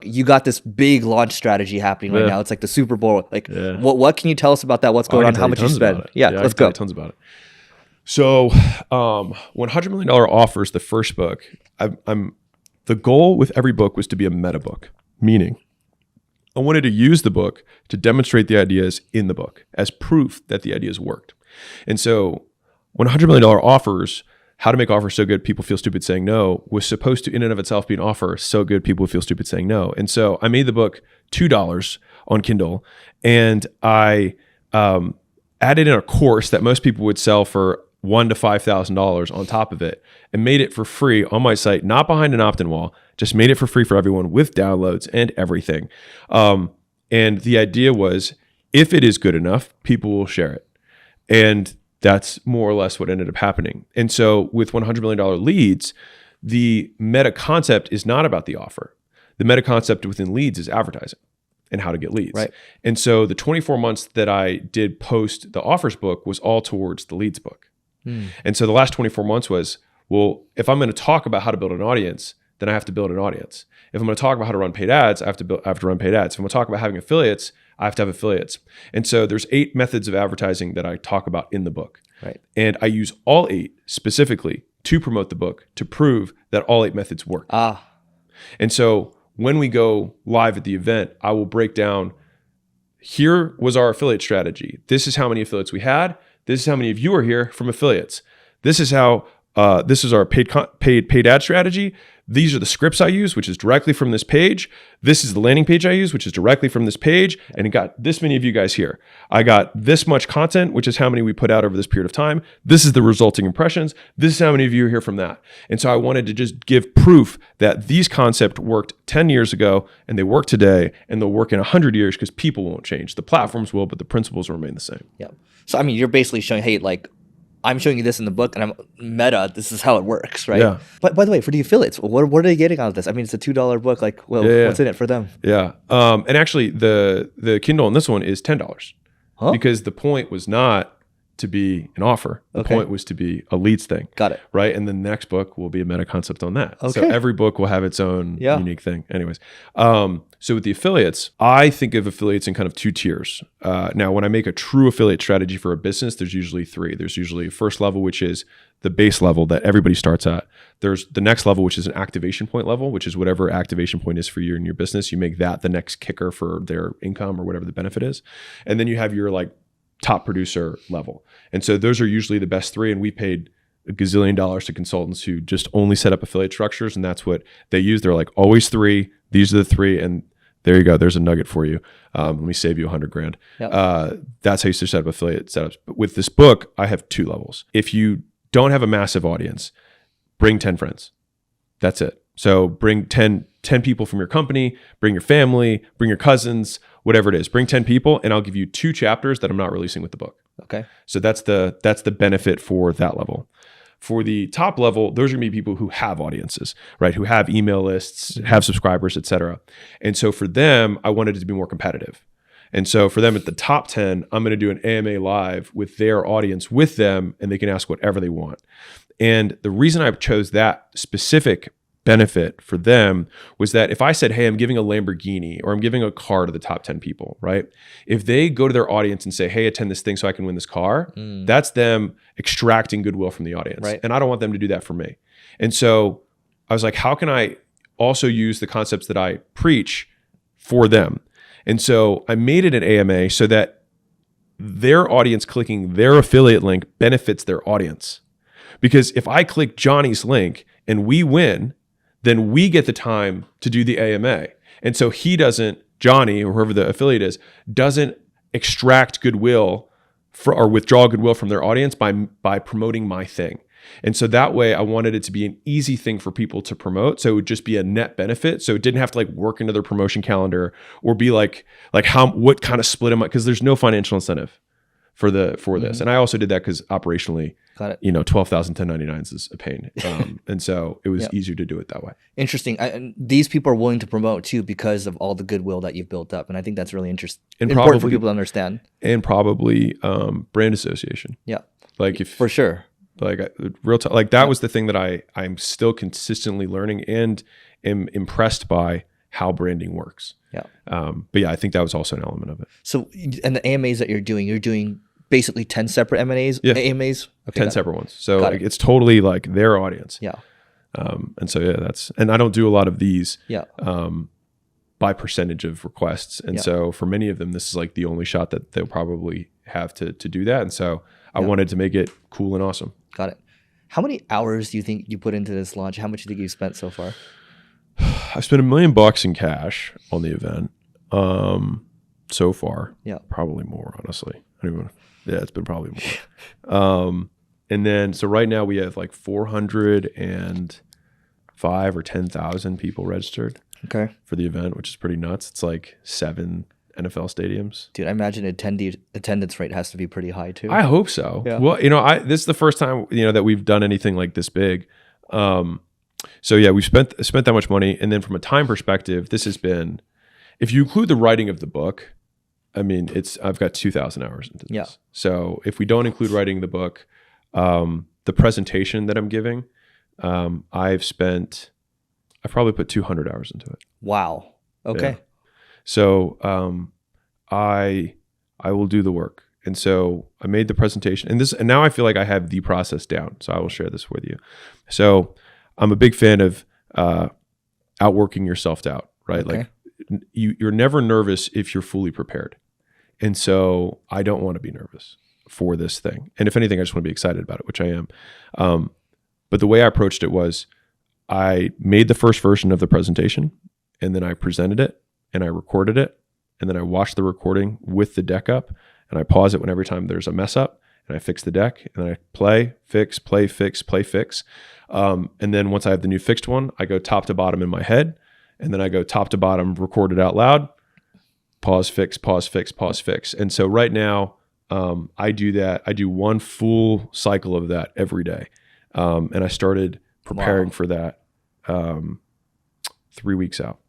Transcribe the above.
You got this big launch strategy happening right now. It's like the Super Bowl. Like, what can you tell us about that? What's going on? How much you spend? Yeah, let's go. Tons about it. So, $100 million offers, the first book. The goal with every book was to be a meta book, meaning I wanted to use the book to demonstrate the ideas in the book as proof that the ideas worked. And so, $100 million offers, how to make offers so good people feel stupid saying no, was supposed to in and of itself be an offer so good people feel stupid saying no. And so I made the book $2 on Kindle, and I added in a course that most people would sell for $1,000 to $5,000 on top of it, and made it for free on my site, not behind an opt-in wall, just made it for free for everyone with downloads and everything. And the idea was, if it is good enough, people will share it. And that's more or less what ended up happening. And so with $100 million leads, the meta concept is not about the offer. The meta concept within leads is advertising and how to get leads. Right. And so the 24 months that I did post the offers book was all towards the leads book. And so the last 24 months was, well, if I'm going to talk about how to build an audience, then I have to build an audience. If I'm going to talk about how to run paid ads, I have to run paid ads. If I'm going to talk about having affiliates, I have to have affiliates. And so there's 8 methods of advertising that I talk about in the book. Right. And I use all 8 specifically to promote the book, to prove that all 8 methods work. And so when we go live at the event, I will break down, here was our affiliate strategy. This is how many affiliates we had. This is how many of you are here from affiliates. This is how, this is our paid ad strategy. These are the scripts I use, which is directly from this page. This is the landing page I use, which is directly from this page. And it got this many of you guys here. I got this much content, which is how many we put out over this period of time. This is the resulting impressions. This is how many of you are here from that. And so I wanted to just give proof that these concepts worked 10 years ago, and they work today, and they'll work in 100 years, because people won't change. The platforms will, but the principles will remain the same. Yeah. So, I mean, you're basically showing, hey, like, I'm showing you this in the book, and I'm meta. This is how it works, right? Yeah. But by the way, for the affiliates, what are they getting out of this? I mean, it's a $2 book. Like, well, what's in it for them? Yeah. And actually, the Kindle on this one is $10 because the point was not to be an offer. The point was to be a leads thing. Got it. Right. And the next book will be a meta concept on that. So every book will have its own unique thing. Anyways. So with the affiliates, I think of affiliates in kind of 2 tiers. Now, when I make a true affiliate strategy for a business, there's usually 3. There's usually first level, which is the base level that everybody starts at. There's the next level, which is an activation point level, which is whatever activation point is for you in your business. You make that the next kicker for their income or whatever the benefit is. And then you have your like top producer level. And so those are usually the best 3. And we paid a gazillion dollars to consultants who just only set up affiliate structures. And that's what they use. They're like, always 3. These are the 3. And there you go. There's a nugget for you. Let me save you $100,000. Yep. That's how you set up affiliate setups. But with this book, I have 2 levels. If you don't have a massive audience, bring 10 friends. That's it. So bring 10 people from your company, bring your family, bring your cousins, whatever it is. Bring 10 people, and I'll give you 2 chapters that I'm not releasing with the book. Okay. So that's the benefit for that level. For the top level, those are gonna be people who have audiences, right? Who have email lists, have subscribers, et cetera. And so for them, I wanted it to be more competitive. And so for them at the top 10, I'm going to do an AMA live with their audience with them, and they can ask whatever they want. And the reason I chose that specific benefit for them was that if I said, hey, I'm giving a Lamborghini or I'm giving a car to the top 10 people, right? If they go to their audience and say, hey, attend this thing so I can win this car, that's them extracting goodwill from the audience. Right. And I don't want them to do that for me. And so I was like, how can I also use the concepts that I preach for them? And so I made it an AMA so that their audience clicking their affiliate link benefits their audience. Because if I click Johnny's link and we win, then we get the time to do the AMA. And so he doesn't, Johnny or whoever the affiliate is, doesn't extract goodwill or withdraw goodwill from their audience by promoting my thing. And so that way I wanted it to be an easy thing for people to promote. So it would just be a net benefit. So it didn't have to like work into their promotion calendar or be like what kind of split am I? Because there's no financial incentive for this. And I also did that because operationally, 12,000 1099s is a pain. And so it was easier to do it that way. Interesting. And these people are willing to promote too because of all the goodwill that you've built up. And I think that's really interesting. And important for people to understand. And probably brand association. Yeah. Like if for sure. Like real time, like that was the thing that I'm still consistently learning and am impressed by how branding works. Yeah. But yeah, I think that was also an element of it. So, and the AMAs that you're doing basically 10 separate AMAs? Yeah. AMAs? Okay, 10 separate ones. So it's totally like their audience. Yeah. And so, yeah, and I don't do a lot of these yeah. By percentage of requests. And so for many of them, this is like the only shot that they'll probably have to do that. And so I wanted to make it cool and awesome. Got it. How many hours do you think you put into this launch? How much do you think you've spent so far? I spent $1 million in cash on the event so far. Yeah. Probably more, honestly. It's been probably more. And then, so right now we have like 405 or 10,000 people registered for the event, which is pretty nuts. It's like 7 NFL stadiums. Dude, I imagine attendance rate has to be pretty high too. I hope so. Yeah. Well, this is the first time, that we've done anything like this big. So yeah, we've spent that much money. And then from a time perspective, this has been, if you include the writing of the book, I mean, I've got 2,000 hours into this. Yeah. So if we don't include writing the book, the presentation that I'm giving, I've probably put 200 hours into it. Wow. Okay. Yeah. So I will do the work. And so I made the presentation, and now I feel like I have the process down. So I will share this with you. So I'm a big fan of outworking yourself out, right? Okay. Like you're never nervous if you're fully prepared. And so I don't want to be nervous for this thing. And if anything, I just want to be excited about it, which I am. But the way I approached it was I made the first version of the presentation, and then I presented it, and I recorded it, and then I watched the recording with the deck up, and I pause it every time there's a mess up, and I fix the deck, and then I play, fix, play, fix, play, fix. And then once I have the new fixed one, I go top to bottom in my head, and then I go top to bottom, record it out loud, pause, fix, pause, fix, pause, fix. And so right now, I do that. I do one full cycle of that every day. And I started preparing for that 3 weeks out.